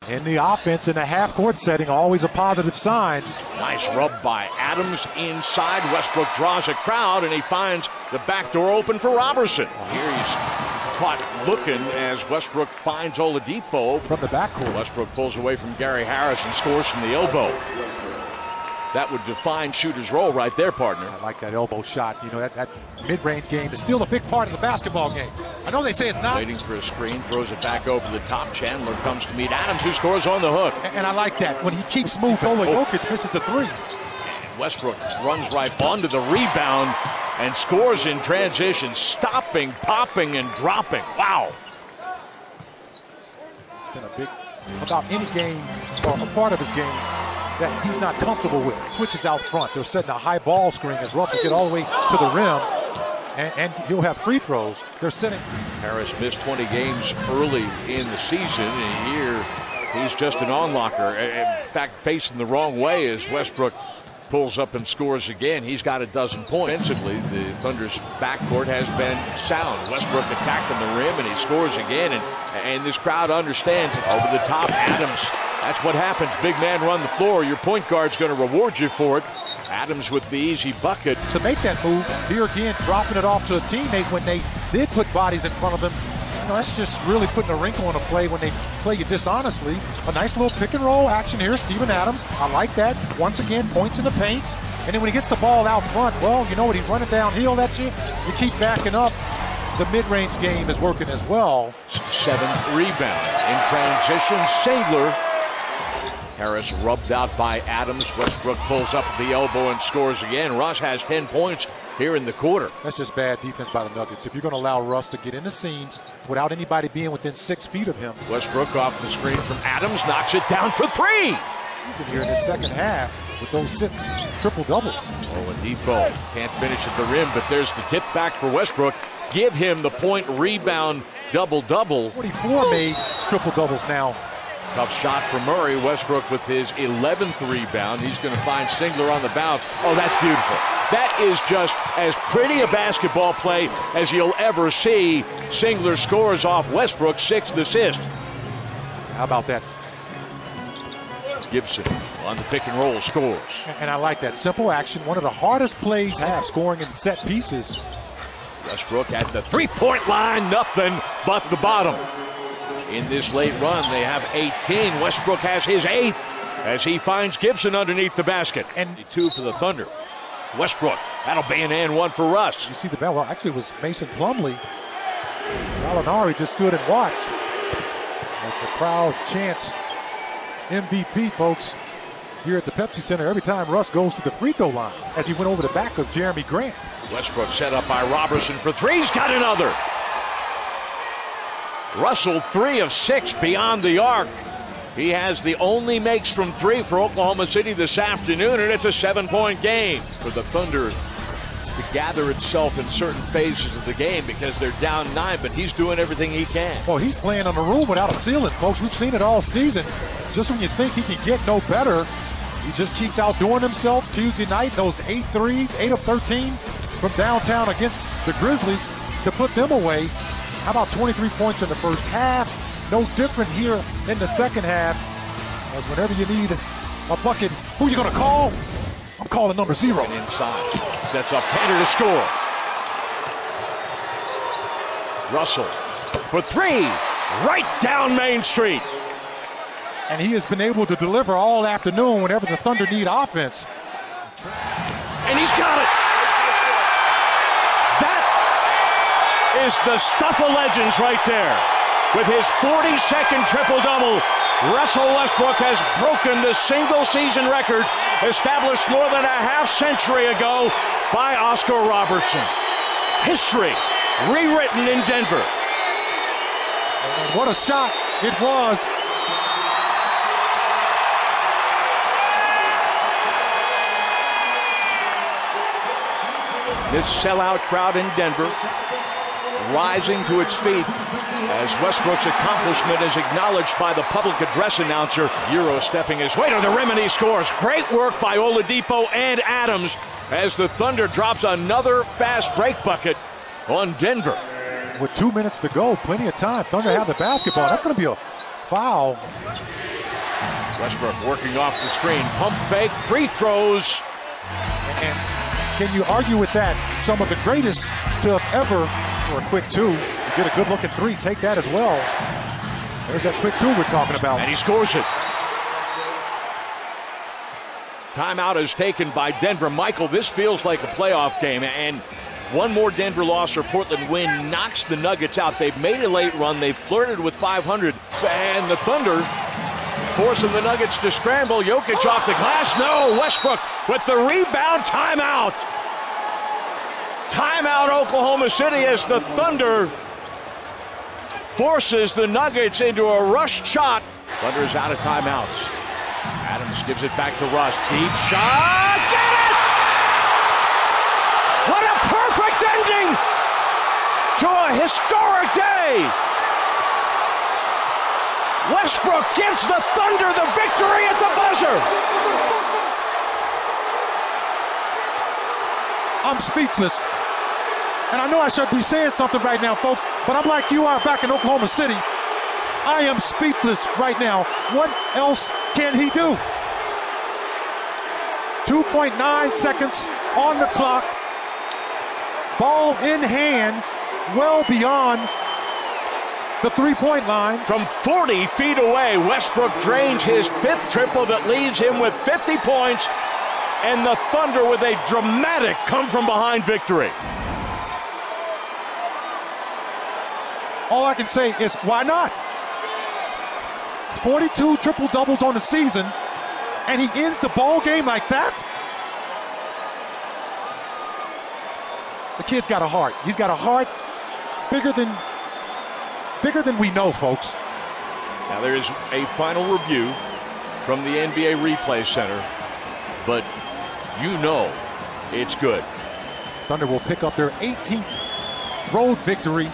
in the offense in the half-court setting, always a positive sign. Nice rub by Adams inside. Westbrook draws a crowd, and he finds the back door open for Robertson. Here he's caught looking as Westbrook finds Oladipo from the backcourt. Westbrook pulls away from Gary Harris and scores from the elbow. That would define shooter's role right there, partner. I like that elbow shot. You know, that mid-range game is still a big part of the basketball game. I know they say it's not. Waiting for a screen, throws it back over the top. Chandler comes to meet Adams, who scores on the hook. And I like that. When he keeps moving, Jokic misses the three. And Westbrook runs right onto the rebound and scores in transition, stopping, popping, and dropping. Wow. It's been a big, about any game, or a part of his game, that he's not comfortable with. Switches out front. They're setting a high ball screen as Russell get all the way to the rim, and he'll have free throws. They're setting. Harris missed 20 games early in the season, and here he's just an onlooker. In fact, facing the wrong way as Westbrook pulls up and scores again. He's got a dozen points. Defensively, the Thunder's backcourt has been sound. Westbrook attacking the rim, and he scores again, and this crowd understands it. Over the top, Adams. That's what happens. Big man run the floor. Your point guard's going to reward you for it. Adams with the easy bucket. To make that move, here again, dropping it off to a teammate when they did put bodies in front of him. You know, that's just really putting a wrinkle in a play when they play you dishonestly. A nice little pick and roll action here, Steven Adams. I like that. Once again, points in the paint. And then when he gets the ball out front, well, you know what, he's running downhill at you. You keep backing up. The mid-range game is working as well. 7th rebound. In transition, Singler. Harris rubbed out by Adams. Westbrook pulls up at the elbow and scores again. Russ has 10 points here in the quarter. That's just bad defense by the Nuggets. If you're going to allow Russ to get in the seams without anybody being within 6 feet of him. Westbrook off the screen from Adams, knocks it down for three. He's in here in the second half with those 6 triple-doubles. Oladipo can't finish at the rim, but there's the tip back for Westbrook. Give him the point, rebound, double-double. 44 made triple-doubles now. Tough shot for Murray. Westbrook with his 11th rebound. He's going to find Singler on the bounce. Oh, that's beautiful. That is just as pretty a basketball play as you'll ever see. Singler scores off Westbrook's 6th assist. How about that? Gibson on the pick and roll scores. And I like that. Simple action. One of the hardest plays to have, scoring in set pieces. Westbrook at the three-point line. Nothing but the bottom. In this late run, they have 18. Westbrook has his 8th as he finds Gibson underneath the basket. And 2 for the Thunder. Westbrook, that'll be an and 1 for Russ. You see the bell. Well, actually, it was Mason Plumlee. Gallinari just stood and watched as the crowd chants MVP, folks, here at the Pepsi Center every time Russ goes to the free throw line as he went over the back of Jeremy Grant. Westbrook set up by Robertson for 3. He's got another. Russell 3 of 6 beyond the arc. He has the only makes from 3 for Oklahoma City this afternoon, and it's a 7-point game for the Thunder to gather itself in certain phases of the game because they're down 9, but he's doing everything he can. Well, he's playing on a room without a ceiling, folks. We've seen it all season. Just when you think he can get no better, he just keeps outdoing himself. Tuesday night, those 8 threes, 8 of 13 from downtown against the Grizzlies to put them away. How about 23 points in the first half? No different here in the second half. As whenever you need a bucket, who you going to call? I'm calling number 0. And inside, sets up Tanner to score. Russell for 3, right down Main Street. And he has been able to deliver all afternoon whenever the Thunder need offense. And he's got it. Is the stuff of legends right there. With his 42nd triple-double, Russell Westbrook has broken the single-season record established more than a half-century ago by Oscar Robertson. History rewritten in Denver. And what a shot it was. This sellout crowd in Denver rising to its feet as Westbrook's accomplishment is acknowledged by the public address announcer. Euro stepping his way to the rim and he scores. Great work by Oladipo and Adams as the Thunder drops another fast break bucket on Denver. With 2 minutes to go, plenty of time. Thunder have the basketball. That's going to be a foul. Westbrook working off the screen. Pump fake, free throws. And can you argue with that? Some of the greatest to have ever, for a quick two, get a good look at three, take that as well. There's that quick two we're talking about. And he scores it. Timeout is taken by Denver. Michael, this feels like a playoff game, and one more Denver loss or Portland win knocks the Nuggets out. They've made a late run. They've flirted with 500, and the Thunder forcing the Nuggets to scramble. Jokic off the glass. No, Westbrook with the rebound. Timeout. Timeout, Oklahoma City, as the Thunder forces the Nuggets into a rushed shot. Thunder is out of timeouts. Adams gives it back to Russ. Deep shot. Get it! What a perfect ending to a historic day. Westbrook gives the Thunder the victory at the buzzer. I'm speechless. And I know I should be saying something right now, folks, but I'm like you are back in Oklahoma City. I am speechless right now. What else can he do? 2.9 seconds on the clock. Ball in hand, well beyond the three-point line. From 40 feet away, Westbrook drains his fifth triple that leaves him with 50 points, and the Thunder with a dramatic come-from-behind victory. All I can say is, why not? 42 triple-doubles on the season, and he ends the ball game like that? The kid's got a heart. He's got a heart bigger than we know, folks. Now there is a final review from the NBA Replay Center, but you know it's good. Thunder will pick up their 18th road victory